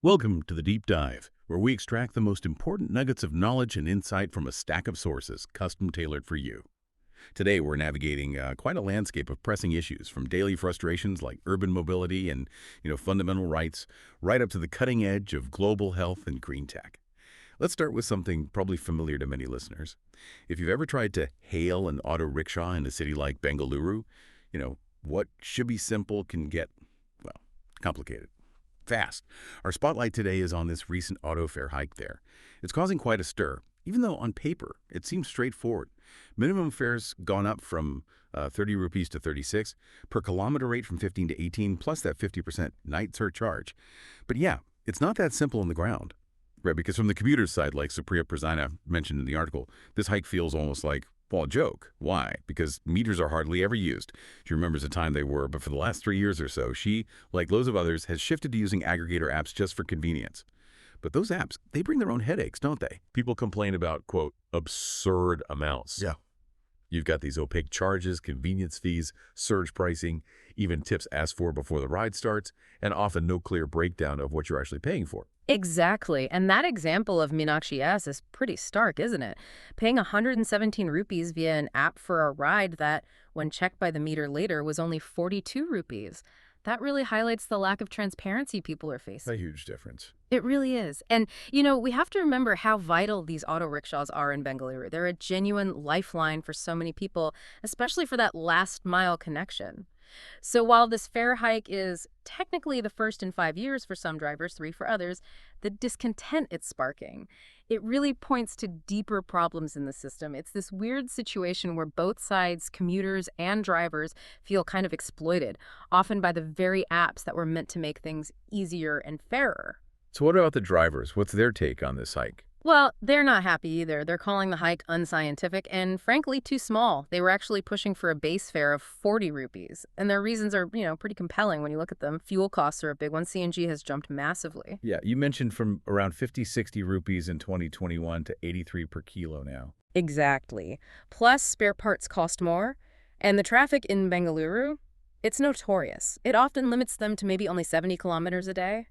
Welcome to the Deep Dive, where we extract the most important nuggets of knowledge and insight from a stack of sources custom tailored for you. Today, we're navigating quite a landscape of pressing issues, from daily frustrations like urban mobility and fundamental rights, right up to the cutting edge of global health and green tech. Let's start with something probably familiar to many listeners. If you've ever tried to hail an auto rickshaw in a city like Bengaluru, what should be simple can get, well, complicated fast. Our spotlight today is on this recent auto fare hike there. It's causing quite a stir, even though on paper it seems straightforward. Minimum fares gone up from 30 rupees to 36, per kilometer rate from 15 to 18, plus that 50% night surcharge. But yeah, it's not that simple on the ground. Right, because from the commuter's side, like Supriya Prasanna mentioned in the article, this hike feels almost like, well, a joke. Why? Because meters are hardly ever used. She remembers the time they were, but for the last 3 years or so, she, like loads of others, has shifted to using aggregator apps just for convenience. But those apps, they bring their own headaches, don't they? People complain about, quote, absurd amounts. Yeah. You've got these opaque charges, convenience fees, surge pricing, even tips asked for before the ride starts, and often no clear breakdown of what you're actually paying for. Exactly. And that example of Meenakshi S is pretty stark, isn't it? Paying 117 rupees via an app for a ride that, when checked by the meter later, was only 42 rupees. That really highlights the lack of transparency people are facing. A huge difference. It really is. And, we have to remember how vital these auto rickshaws are in Bengaluru. They're a genuine lifeline for so many people, especially for that last mile connection. So while this fare hike is technically the first in 5 years for some drivers, 3 for others, the discontent it's sparking, it really points to deeper problems in the system. It's this weird situation where both sides, commuters and drivers, feel kind of exploited, often by the very apps that were meant to make things easier and fairer. So what about the drivers? What's their take on this hike? Well, they're not happy either. They're calling the hike unscientific and, frankly, too small. They were actually pushing for a base fare of 40 rupees. And their reasons are, pretty compelling when you look at them. Fuel costs are a big one. CNG has jumped massively. Yeah, you mentioned from around 50, 60 rupees in 2021 to 83 per kilo now. Exactly. Plus, spare parts cost more. And the traffic in Bengaluru, it's notorious. It often limits them to maybe only 70 kilometers a day.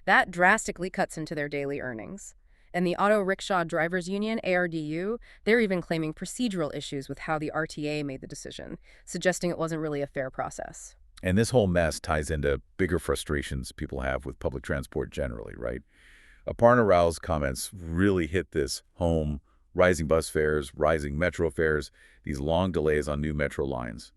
That drastically cuts into their daily earnings. And the Auto Rickshaw Drivers Union, ARDU, they're even claiming procedural issues with how the RTA made the decision, suggesting it wasn't really a fair process. And this whole mess ties into bigger frustrations people have with public transport generally, right? Aparna Rao's comments really hit this home: rising bus fares, rising metro fares, these long delays on new metro lines.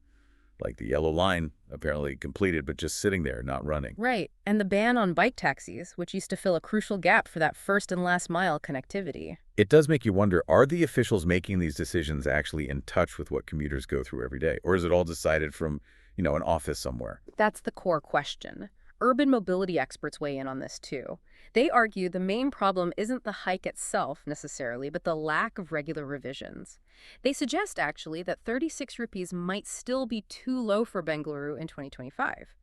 Like the yellow line, apparently completed, but just sitting there, not running. Right. And the ban on bike taxis, which used to fill a crucial gap for that first and last mile connectivity. It does make you wonder, are the officials making these decisions actually in touch with what commuters go through every day? Or is it all decided from, an office somewhere? That's the core question. Urban mobility experts weigh in on this too. They argue the main problem isn't the hike itself necessarily, but the lack of regular revisions. They suggest actually that 36 rupees might still be too low for Bengaluru in 2025.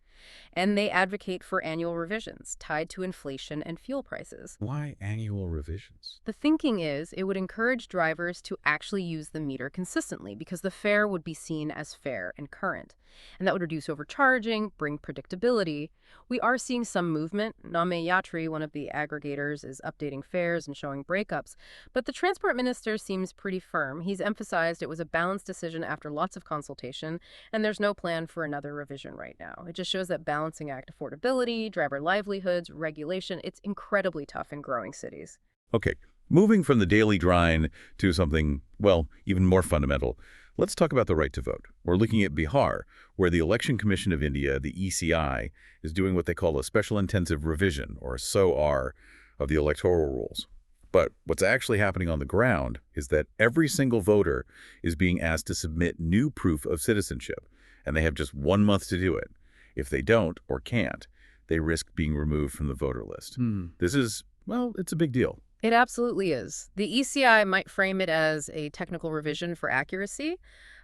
And they advocate for annual revisions tied to inflation and fuel prices. Why annual revisions? The thinking is it would encourage drivers to actually use the meter consistently because the fare would be seen as fair and current. And that would reduce overcharging, bring predictability. We are seeing some movement. Name Yatri, one of the aggregators, is updating fares and showing breakups. But the transport minister seems pretty firm. He's emphasized it was a balanced decision after lots of consultation, and there's no plan for another revision right now. It just shows that balancing act affordability, driver livelihoods, regulation, it's incredibly tough in growing cities. Okay, moving from the daily grind to something, well, even more fundamental, let's talk about the right to vote. We're looking at Bihar, where the Election Commission of India, the ECI, is doing what they call a special intensive revision, or SOR, of the electoral rules. But what's actually happening on the ground is that every single voter is being asked to submit new proof of citizenship, and they have just 1 month to do it. If they don't or can't, they risk being removed from the voter list. This is, well, it's a big deal. It absolutely is. The ECI might frame it as a technical revision for accuracy,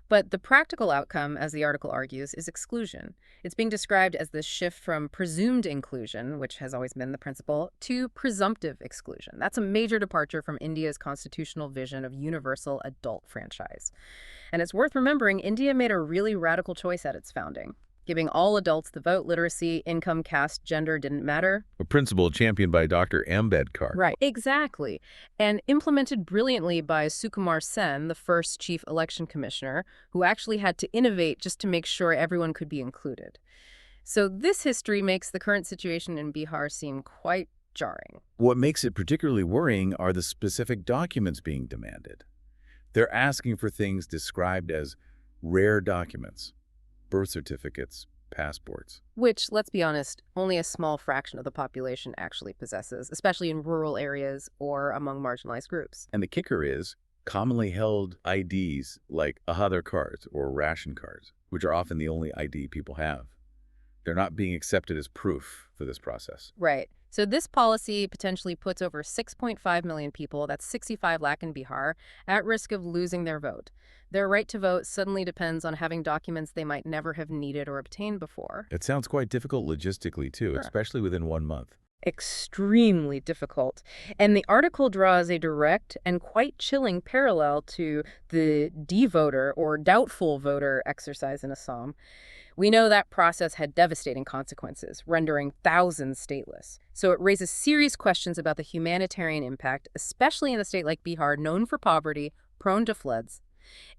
but the practical outcome, as the article argues, is exclusion. It's being described as the shift from presumed inclusion, which has always been the principle, to presumptive exclusion. That's a major departure from India's constitutional vision of universal adult franchise. And it's worth remembering, India made a really radical choice at its founding. giving all adults the vote. Literacy, income, caste, gender didn't matter. A principle championed by Dr. Ambedkar. Right. Exactly. And implemented brilliantly by Sukumar Sen, the first chief election commissioner, who actually had to innovate just to make sure everyone could be included. So this history makes the current situation in Bihar seem quite jarring. What makes it particularly worrying are the specific documents being demanded. They're asking for things described as rare documents, birth certificates, passports. Which, let's be honest, only a small fraction of the population actually possesses, especially in rural areas or among marginalized groups. And the kicker is, commonly held IDs like Aadhaar cards or ration cards, which are often the only ID people have. They're not being accepted as proof for this process. Right. So this policy potentially puts over 6.5 million people, that's 65 lakh in Bihar, at risk of losing their vote. Their right to vote suddenly depends on having documents they might never have needed or obtained before. It sounds quite difficult logistically, too, Sure. especially within 1 month. Extremely difficult. And the article draws a direct and quite chilling parallel to the D-voter or doubtful voter exercise in Assam. We know that process had devastating consequences, rendering thousands stateless. So it raises serious questions about the humanitarian impact, especially in a state like Bihar, known for poverty, prone to floods.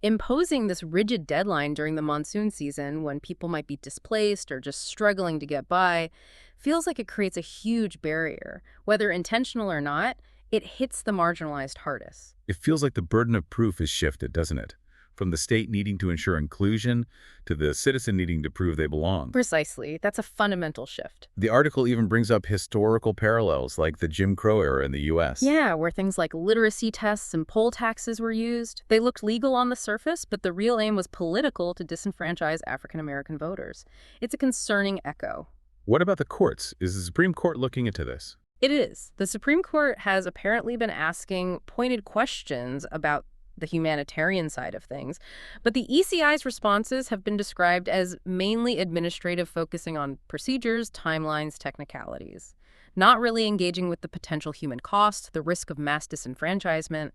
Imposing this rigid deadline during the monsoon season, when people might be displaced or just struggling to get by, feels like it creates a huge barrier. Whether intentional or not, it hits the marginalized hardest. It feels like the burden of proof is shifted, doesn't it? From the state needing to ensure inclusion to the citizen needing to prove they belong. Precisely. That's a fundamental shift. The article even brings up historical parallels like the Jim Crow era in the U.S. Yeah, where things like literacy tests and poll taxes were used. They looked legal on the surface, but the real aim was political to disenfranchise African-American voters. It's a concerning echo. What about the courts? Is the Supreme Court looking into this? It is. The Supreme Court has apparently been asking pointed questions about the humanitarian side of things, but the ECI's responses have been described as mainly administrative, focusing on procedures, timelines, technicalities, not really engaging with the potential human cost, the risk of mass disenfranchisement.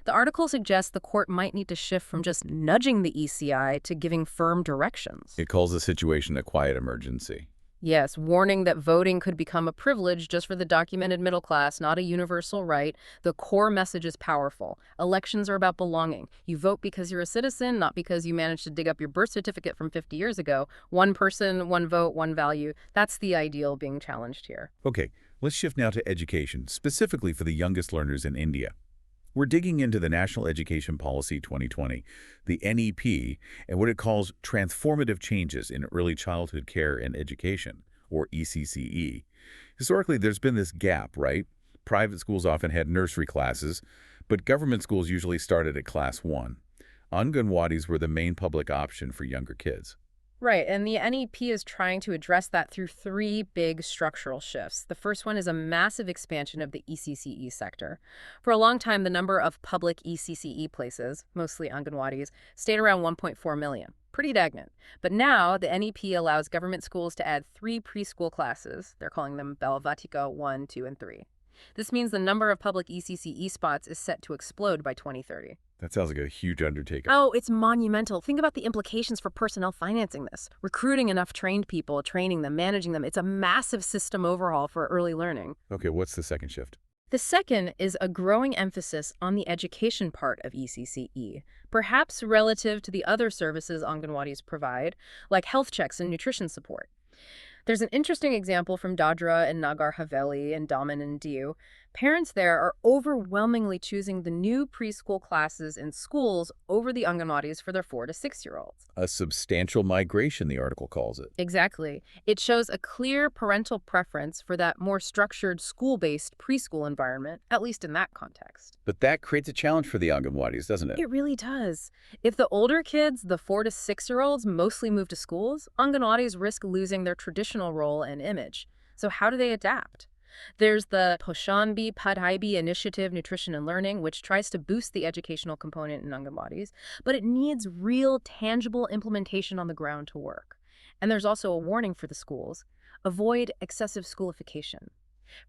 The article suggests the court might need to shift from just nudging the ECI to giving firm directions. It calls the situation a quiet emergency. Yes, warning that voting could become a privilege just for the documented middle class, not a universal right. The core message is powerful. Elections are about belonging. You vote because you're a citizen, not because you managed to dig up your birth certificate from 50 years ago. One person, one vote, one value. That's the ideal being challenged here. Okay, let's shift now to education, specifically for the youngest learners in India. We're digging into the National Education Policy 2020, the NEP, and what it calls transformative changes in early childhood care and education, or ECCE. Historically, there's been this gap, right? Private schools often had nursery classes, but government schools usually started at class 1. Anganwadis were the main public option for younger kids. Right, and the NEP is trying to address that through 3 big structural shifts. The first one is a massive expansion of the ECCE sector. For a long time, the number of public ECCE places, mostly Anganwadis, stayed around 1.4 million. Pretty stagnant. But now, the NEP allows government schools to add 3 preschool classes. They're calling them Balvatika 1, 2, and 3. This means the number of public ECCE spots is set to explode by 2030. That sounds like a huge undertaking. Oh, it's monumental. Think about the implications for personnel financing this. Recruiting enough trained people, training them, managing them. It's a massive system overhaul for early learning. Okay, what's the second shift? The second is a growing emphasis on the education part of ECCE, perhaps relative to the other services Anganwadis provide, like health checks and nutrition support. There's an interesting example from Dadra and Nagar Haveli and Daman and Diu. Parents there are overwhelmingly choosing the new preschool classes in schools over the Anganwadis for their 4 to 6-year-olds. A substantial migration, the article calls it. Exactly. It shows a clear parental preference for that more structured school-based preschool environment, at least in that context. But that creates a challenge for the Anganwadis, doesn't it? It really does. If the older kids, the 4 to 6-year-olds, mostly move to schools, Anganwadis risk losing their traditional role and image. So how do they adapt? There's the Poshanbi Padhaibi Initiative Nutrition and Learning, which tries to boost the educational component in Anganwadis, but it needs real, tangible implementation on the ground to work. And there's also a warning for the schools. Avoid excessive schoolification.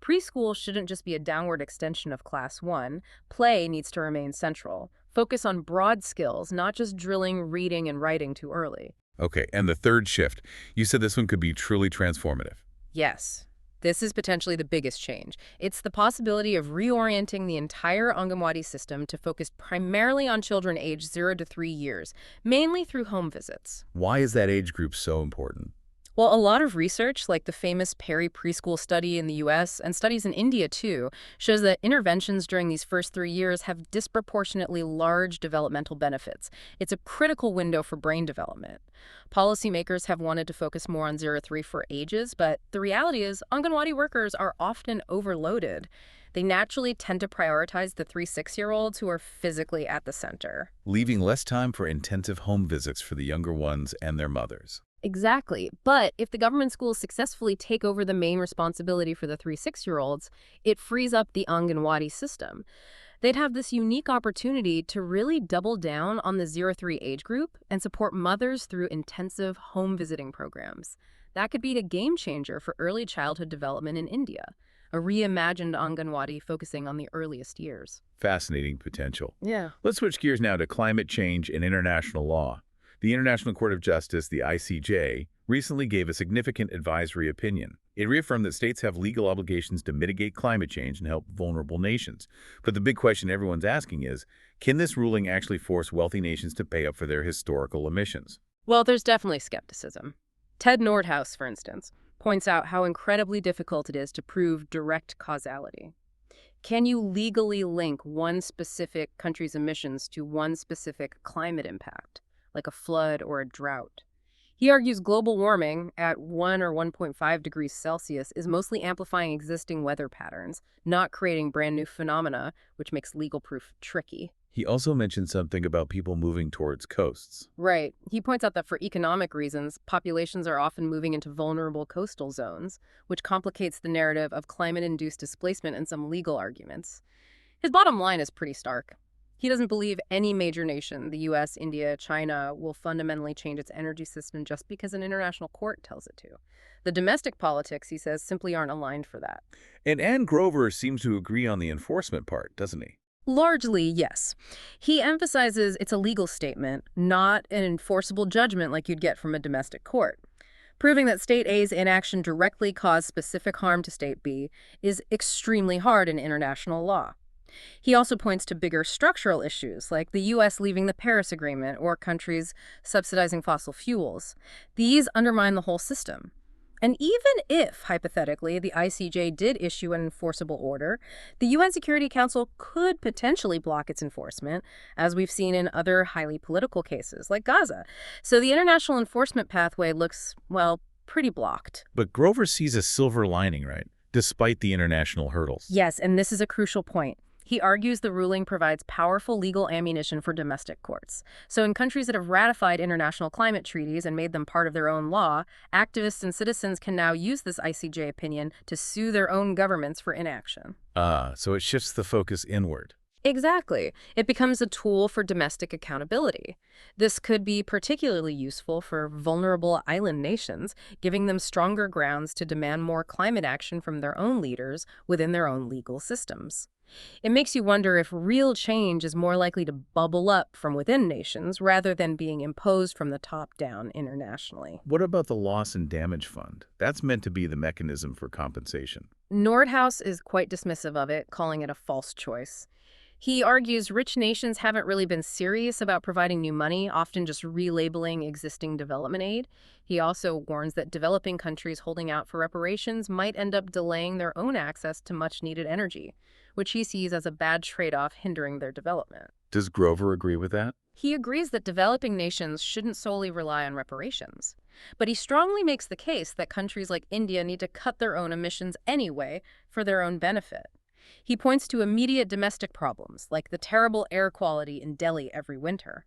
Preschool shouldn't just be a downward extension of Class 1. Play needs to remain central. Focus on broad skills, not just drilling reading and writing too early. Okay, and the third shift, you said this one could be truly transformative. Yes. This is potentially the biggest change. It's the possibility of reorienting the entire Anganwadi system to focus primarily on children aged 0 to 3 years, mainly through home visits. Why is that age group so important? Well, a lot of research, like the famous Perry preschool study in the U.S. and studies in India too, shows that interventions during these first 3 years have disproportionately large developmental benefits. It's a critical window for brain development. Policymakers have wanted to focus more on 0 to 3 for ages, but the reality is Anganwadi workers are often overloaded. They naturally tend to prioritize the 3-6-year-olds who are physically at the center. Leaving less time for intensive home visits for the younger ones and their mothers. Exactly. But if the government schools successfully take over the main responsibility for the 3-6-year-olds, it frees up the Anganwadi system. They'd have this unique opportunity to really double down on the 0-3 age group and support mothers through intensive home visiting programs. That could be a game changer for early childhood development in India, a reimagined Anganwadi focusing on the earliest years. Fascinating potential. Yeah. Let's switch gears now to climate change and international law. The International Court of Justice, the ICJ, recently gave a significant advisory opinion. It reaffirmed that states have legal obligations to mitigate climate change and help vulnerable nations. But the big question everyone's asking is, can this ruling actually force wealthy nations to pay up for their historical emissions? Well, there's definitely skepticism. Ted Nordhaus, for instance, points out how incredibly difficult it is to prove direct causality. Can you legally link one specific country's emissions to one specific climate impact, like a flood or a drought? He argues global warming at 1 or 1.5 degrees Celsius is mostly amplifying existing weather patterns, not creating brand new phenomena, which makes legal proof tricky. He also mentioned something about people moving towards coasts. Right. He points out that for economic reasons, populations are often moving into vulnerable coastal zones, which complicates the narrative of climate-induced displacement and some legal arguments. His bottom line is pretty stark. He doesn't believe any major nation, the U.S., India, China, will fundamentally change its energy system just because an international court tells it to. The domestic politics, he says, simply aren't aligned for that. And Ann Grover seems to agree on the enforcement part, doesn't he? Largely, yes. He emphasizes it's a legal statement, not an enforceable judgment like you'd get from a domestic court. Proving that State A's inaction directly caused specific harm to State B is extremely hard in international law. He also points to bigger structural issues, like the U.S. leaving the Paris Agreement or countries subsidizing fossil fuels. These undermine the whole system. And even if, hypothetically, the ICJ did issue an enforceable order, the UN Security Council could potentially block its enforcement, as we've seen in other highly political cases, like Gaza. So the international enforcement pathway looks, well, pretty blocked. But Grover sees a silver lining, right? Despite the international hurdles. Yes, and this is a crucial point. He argues the ruling provides powerful legal ammunition for domestic courts. So in countries that have ratified international climate treaties and made them part of their own law, activists and citizens can now use this ICJ opinion to sue their own governments for inaction. So it shifts the focus inward. Exactly. It becomes a tool for domestic accountability. This could be particularly useful for vulnerable island nations, giving them stronger grounds to demand more climate action from their own leaders within their own legal systems. It makes you wonder if real change is more likely to bubble up from within nations rather than being imposed from the top down internationally. What about the loss and damage fund? That's meant to be the mechanism for compensation. Nordhaus is quite dismissive of it, calling it a false choice. He argues rich nations haven't really been serious about providing new money, often just relabeling existing development aid. He also warns that developing countries holding out for reparations might end up delaying their own access to much-needed energy, which he sees as a bad trade-off hindering their development. Does Grover agree with that? He agrees that developing nations shouldn't solely rely on reparations. But he strongly makes the case that countries like India need to cut their own emissions anyway for their own benefit. He points to immediate domestic problems, like the terrible air quality in Delhi every winter.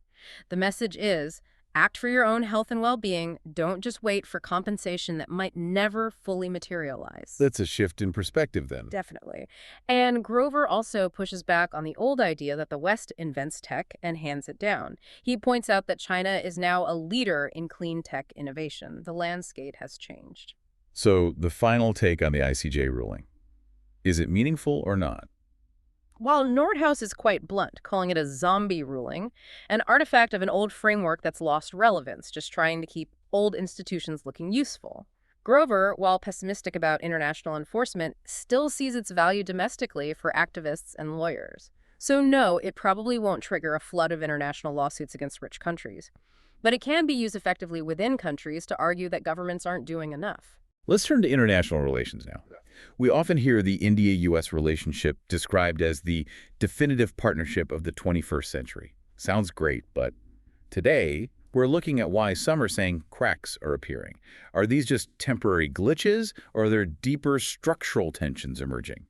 The message is, act for your own health and well-being, don't just wait for compensation that might never fully materialize. That's a shift in perspective then. Definitely. And Grover also pushes back on the old idea that the West invents tech and hands it down. He points out that China is now a leader in clean tech innovation. The landscape has changed. So the final take on the ICJ ruling. Is it meaningful or not? While Nordhaus is quite blunt, calling it a zombie ruling, an artifact of an old framework that's lost relevance, just trying to keep old institutions looking useful. Grover, while pessimistic about international enforcement, still sees its value domestically for activists and lawyers. So no, it probably won't trigger a flood of international lawsuits against rich countries. But it can be used effectively within countries to argue that governments aren't doing enough. Let's turn to international relations now. We often hear the India-U.S. relationship described as the definitive partnership of the 21st century. Sounds great, but today, we're looking at why some are saying cracks are appearing. Are these just temporary glitches, or are there deeper structural tensions emerging?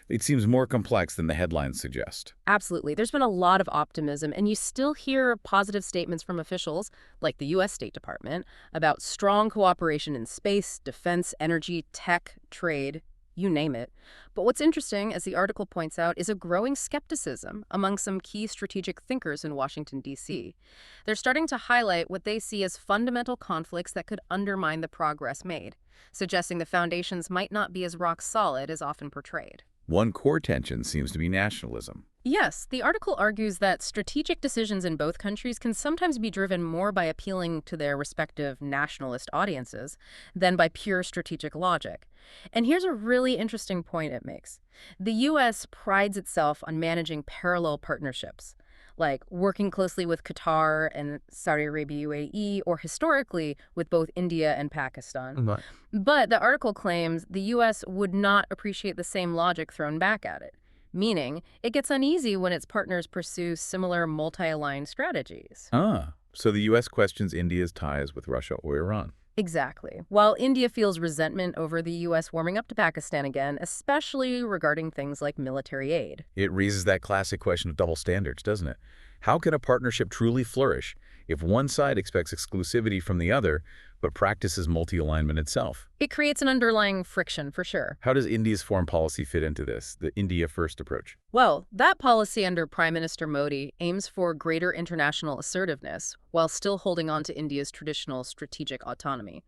It seems more complex than the headlines suggest. Absolutely. There's been a lot of optimism, and you still hear positive statements from officials, like the U.S. State Department, about strong cooperation in space, defense, energy, tech, trade, you name it. But what's interesting, as the article points out, is a growing skepticism among some key strategic thinkers in Washington, D.C. They're starting to highlight what they see as fundamental conflicts that could undermine the progress made, suggesting the foundations might not be as rock solid as often portrayed. One core tension seems to be nationalism. Yes, the article argues that strategic decisions in both countries can sometimes be driven more by appealing to their respective nationalist audiences than by pure strategic logic. And here's a really interesting point it makes. The U.S. prides itself on managing parallel partnerships, like working closely with Qatar and Saudi Arabia, UAE, or historically with both India and Pakistan. Right. But the article claims the U.S. would not appreciate the same logic thrown back at it, meaning it gets uneasy when its partners pursue similar multi-aligned strategies. So the U.S. questions India's ties with Russia or Iran. Exactly. While India feels resentment over the U.S. warming up to Pakistan again, especially regarding things like military aid. It raises that classic question of double standards, doesn't it? How can a partnership truly flourish if one side expects exclusivity from the other, but practices multi-alignment itself? It creates an underlying friction, for sure. How does India's foreign policy fit into this, the India-first approach? Well, that policy under Prime Minister Modi aims for greater international assertiveness while still holding on to India's traditional strategic autonomy.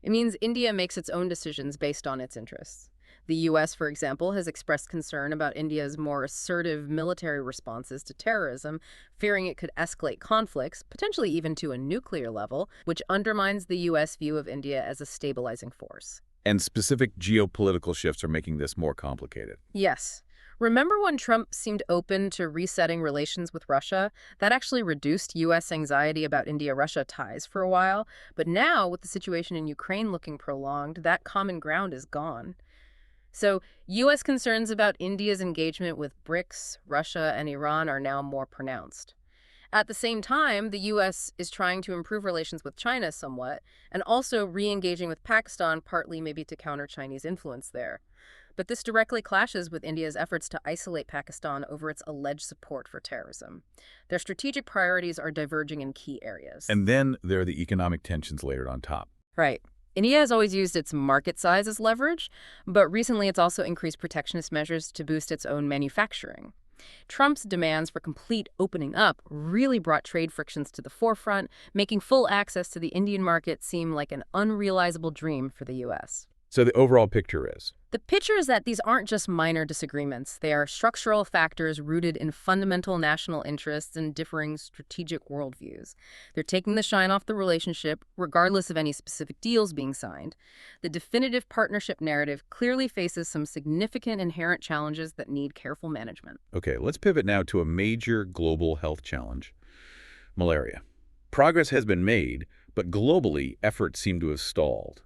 It means India makes its own decisions based on its interests. The U.S., for example, has expressed concern about India's more assertive military responses to terrorism, fearing it could escalate conflicts, potentially even to a nuclear level, which undermines the U.S. view of India as a stabilizing force. And specific geopolitical shifts are making this more complicated. Yes. Remember when Trump seemed open to resetting relations with Russia? That actually reduced U.S. anxiety about India-Russia ties for a while. But now, with the situation in Ukraine looking prolonged, that common ground is gone. So, U.S. concerns about India's engagement with BRICS, Russia, and Iran are now more pronounced. At the same time, the U.S. is trying to improve relations with China somewhat, and also re-engaging with Pakistan, partly maybe to counter Chinese influence there. But this directly clashes with India's efforts to isolate Pakistan over its alleged support for terrorism. Their strategic priorities are diverging in key areas. And then there are the economic tensions layered on top. Right. India has always used its market size as leverage, but recently it's also increased protectionist measures to boost its own manufacturing. Trump's demands for complete opening up really brought trade frictions to the forefront, making full access to the Indian market seem like an unrealizable dream for the U.S. So the overall picture is? The picture is that these aren't just minor disagreements. They are structural factors rooted in fundamental national interests and differing strategic worldviews. They're taking the shine off the relationship, regardless of any specific deals being signed. The definitive partnership narrative clearly faces some significant inherent challenges that need careful management. Okay, let's pivot now to a major global health challenge: malaria. Progress has been made, but globally, efforts seem to have stalled.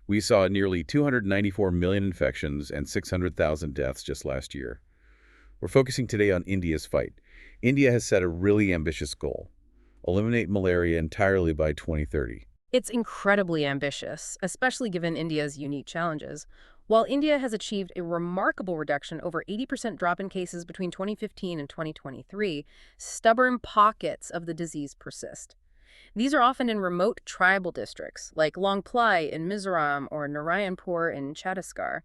We saw nearly 294 million infections and 600,000 deaths just last year. We're focusing today on India's fight. India has set a really ambitious goal: eliminate malaria entirely by 2030. It's incredibly ambitious, especially given India's unique challenges. While India has achieved a remarkable reduction, over 80% drop in cases between 2015 and 2023, stubborn pockets of the disease persist. These are often in remote tribal districts, like Longplai in Mizoram or Narayanpur in Chhattisgarh.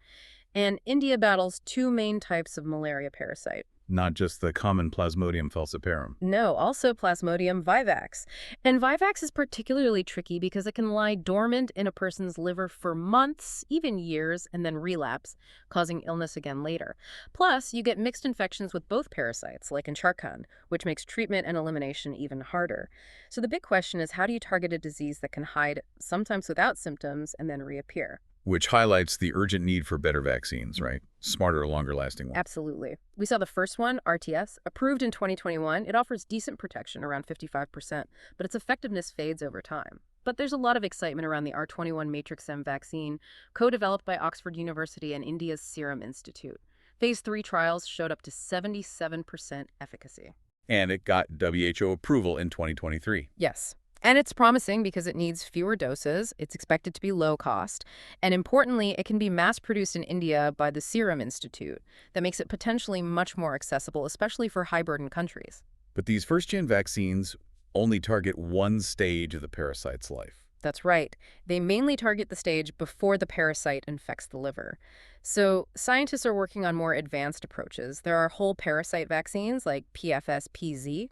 And India battles two main types of malaria parasite. Not just the common Plasmodium falciparum. No, also Plasmodium vivax. And vivax is particularly tricky because it can lie dormant in a person's liver for months, even years, and then relapse, causing illness again later. Plus, you get mixed infections with both parasites, like in Charcot, which makes treatment and elimination even harder. So the big question is, how do you target a disease that can hide, sometimes without symptoms, and then reappear? Which highlights the urgent need for better vaccines, right? Smarter, longer-lasting ones. Absolutely. We saw the first one, RTS, approved in 2021. It offers decent protection, around 55%, but its effectiveness fades over time. But there's a lot of excitement around the R21 Matrix M vaccine, co-developed by Oxford University and India's Serum Institute. Phase 3 trials showed up to 77% efficacy. And it got WHO approval in 2023. Yes. And it's promising because it needs fewer doses, it's expected to be low cost, and importantly, it can be mass-produced in India by the Serum Institute. That makes it potentially much more accessible, especially for high-burden countries. But these first-gen vaccines only target one stage of the parasite's life. That's right. They mainly target the stage before the parasite infects the liver. So scientists are working on more advanced approaches. There are whole parasite vaccines like PFS-PZ.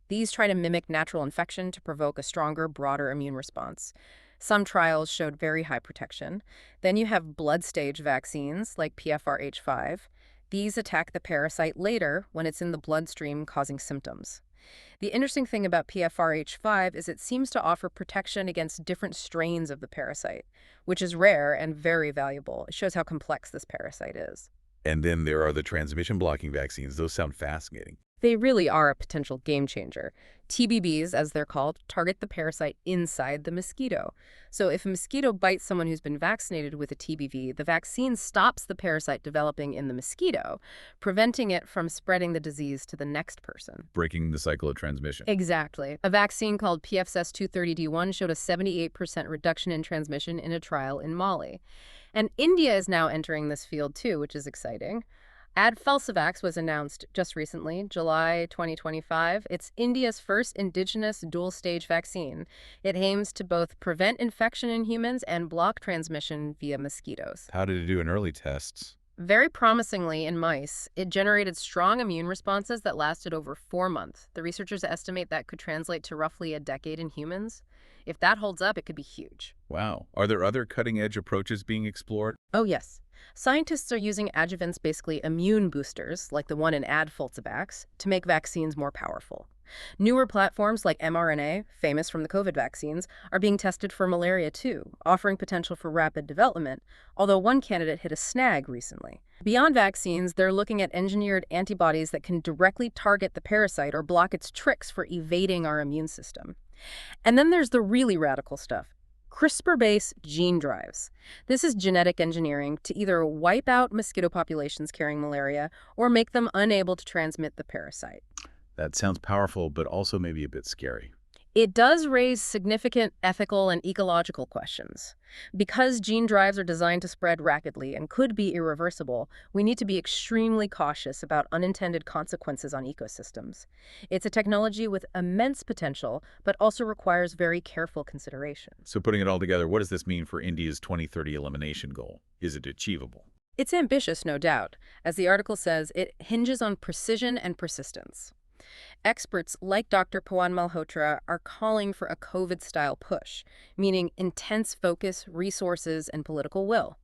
These try to mimic natural infection to provoke a stronger, broader immune response. Some trials showed very high protection. Then you have blood stage vaccines like PFRH5. These attack the parasite later when it's in the bloodstream causing symptoms. The interesting thing about PFRH5 is it seems to offer protection against different strains of the parasite, which is rare and very valuable. It shows how complex this parasite is. And then there are the transmission-blocking vaccines. Those sound fascinating. They really are a potential game changer. TBBs, as they're called, target the parasite inside the mosquito. So if a mosquito bites someone who's been vaccinated with a TBV, the vaccine stops the parasite developing in the mosquito, preventing it from spreading the disease to the next person. Breaking the cycle of transmission. Exactly. A vaccine called PFS 230D1 showed a 78% reduction in transmission in a trial in Mali. And India is now entering this field too, which is exciting. Adfalcivax was announced just recently, July 2025. It's India's first indigenous dual-stage vaccine. It aims to both prevent infection in humans and block transmission via mosquitoes. How did it do in early tests? Very promisingly in mice, it generated strong immune responses that lasted over 4 months. The researchers estimate that could translate to roughly a decade in humans. If that holds up, it could be huge. Wow. Are there other cutting-edge approaches being explored? Oh, yes. Scientists are using adjuvants, basically immune boosters, like the one in Adfalcivax, to make vaccines more powerful. Newer platforms like mRNA, famous from the COVID vaccines, are being tested for malaria too, offering potential for rapid development, although one candidate hit a snag recently. Beyond vaccines, they're looking at engineered antibodies that can directly target the parasite or block its tricks for evading our immune system. And then there's the really radical stuff. CRISPR-based gene drives. This is genetic engineering to either wipe out mosquito populations carrying malaria or make them unable to transmit the parasite. That sounds powerful, but also maybe a bit scary. It does raise significant ethical and ecological questions. Because gene drives are designed to spread rapidly and could be irreversible, we need to be extremely cautious about unintended consequences on ecosystems. It's a technology with immense potential, but also requires very careful consideration. So putting it all together, what does this mean for India's 2030 elimination goal? Is it achievable? It's ambitious, no doubt. As the article says, it hinges on precision and persistence. Experts like Dr. Pawan Malhotra are calling for a COVID-style push, meaning intense focus, resources, and political will.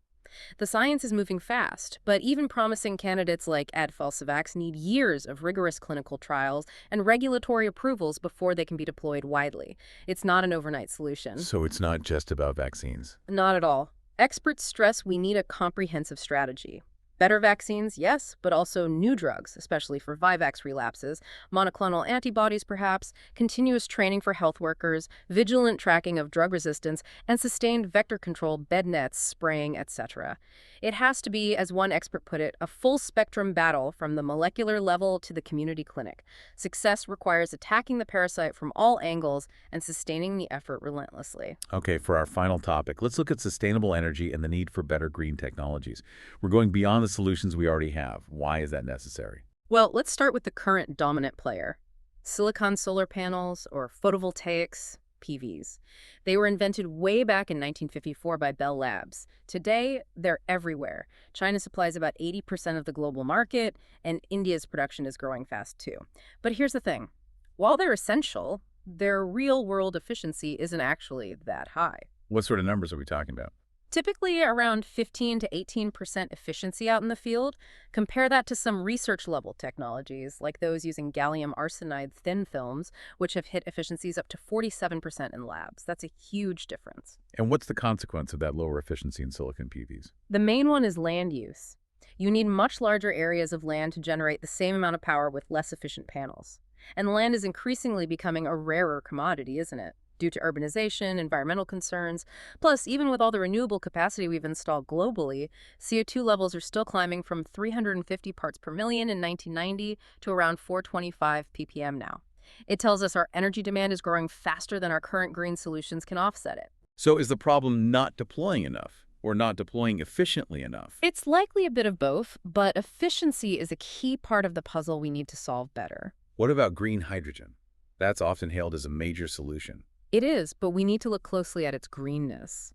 The science is moving fast, but even promising candidates like Adfalcivax need years of rigorous clinical trials and regulatory approvals before they can be deployed widely. It's not an overnight solution. So it's not just about vaccines. Not at all. Experts stress we need a comprehensive strategy. Better vaccines, yes, but also new drugs, especially for Vivax relapses, monoclonal antibodies perhaps, continuous training for health workers, vigilant tracking of drug resistance, and sustained vector control, bed nets, spraying, etc. It has to be, as one expert put it, a full-spectrum battle from the molecular level to the community clinic. Success requires attacking the parasite from all angles and sustaining the effort relentlessly. Okay, for our final topic, let's look at sustainable energy and the need for better green technologies. We're going beyond the solutions we already have. Why is that necessary? Well, let's start with the current dominant player. Silicon solar panels or photovoltaics. PVs. They were invented way back in 1954 by Bell Labs. Today, they're everywhere. China supplies about 80% of the global market, and India's production is growing fast too. But here's the thing. While they're essential, their real-world efficiency isn't actually that high. What sort of numbers are we talking about? Typically around 15 to 18% efficiency out in the field. Compare that to some research-level technologies, like those using gallium arsenide thin films, which have hit efficiencies up to 47% in labs. That's a huge difference. And what's the consequence of that lower efficiency in silicon PVs? The main one is land use. You need much larger areas of land to generate the same amount of power with less efficient panels. And land is increasingly becoming a rarer commodity, isn't it? Due to urbanization, environmental concerns. Plus, even with all the renewable capacity we've installed globally, CO2 levels are still climbing from 350 parts per million in 1990 to around 425 ppm now. It tells us our energy demand is growing faster than our current green solutions can offset it. So is the problem not deploying enough or not deploying efficiently enough? It's likely a bit of both, but efficiency is a key part of the puzzle we need to solve better. What about green hydrogen? That's often hailed as a major solution. It is, but we need to look closely at its greenness.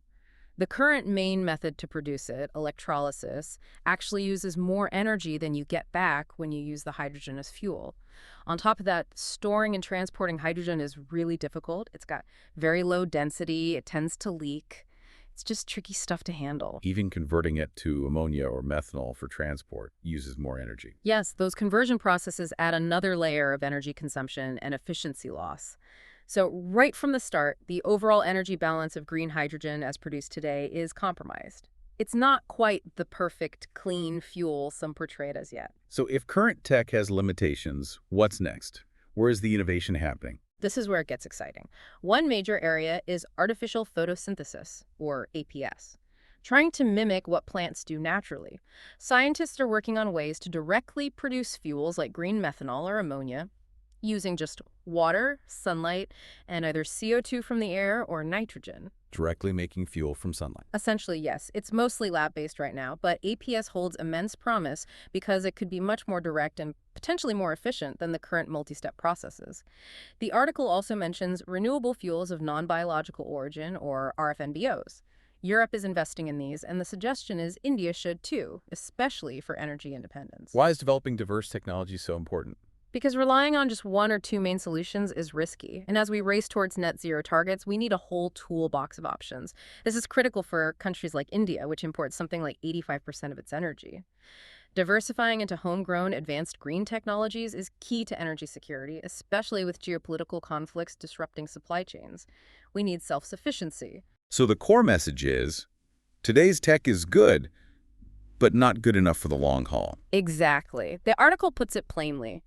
The current main method to produce it, electrolysis, actually uses more energy than you get back when you use the hydrogen as fuel. On top of that, storing and transporting hydrogen is really difficult. It's got very low density, it tends to leak. It's just tricky stuff to handle. Even converting it to ammonia or methanol for transport uses more energy. Yes, those conversion processes add another layer of energy consumption and efficiency loss. So right from the start, the overall energy balance of green hydrogen as produced today is compromised. It's not quite the perfect, clean fuel some portray it as yet. So if current tech has limitations, what's next? Where is the innovation happening? This is where it gets exciting. One major area is artificial photosynthesis, or APS, trying to mimic what plants do naturally. Scientists are working on ways to directly produce fuels like green methanol or ammonia using just water, sunlight, and either CO2 from the air or nitrogen. Directly making fuel from sunlight. Essentially, yes. It's mostly lab-based right now, but APS holds immense promise because it could be much more direct and potentially more efficient than the current multi-step processes. The article also mentions renewable fuels of non-biological origin, or RFNBOs. Europe is investing in these, and the suggestion is India should too, especially for energy independence. Why is developing diverse technology so important? Because relying on just one or two main solutions is risky. And as we race towards net zero targets, we need a whole toolbox of options. This is critical for countries like India, which imports something like 85% of its energy. Diversifying into homegrown advanced green technologies is key to energy security, especially with geopolitical conflicts disrupting supply chains. We need self-sufficiency. So the core message is, today's tech is good, but not good enough for the long haul. Exactly. The article puts it plainly.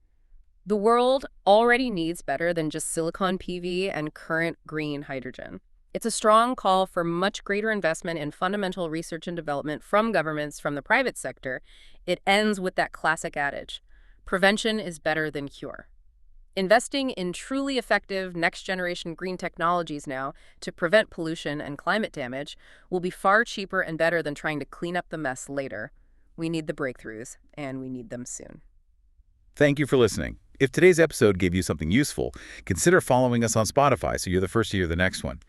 The world already needs better than just silicon PV and current green hydrogen. It's a strong call for much greater investment in fundamental research and development from governments, from the private sector. It ends with that classic adage, prevention is better than cure. Investing in truly effective next-generation green technologies now to prevent pollution and climate damage will be far cheaper and better than trying to clean up the mess later. We need the breakthroughs, and we need them soon. Thank you for listening. If today's episode gave you something useful, consider following us on Spotify so you're the first to hear the next one.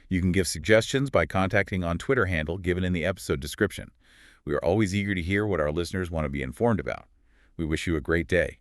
You can give suggestions by contacting on Twitter handle given in the episode description. We are always eager to hear what our listeners want to be informed about. We wish you a great day.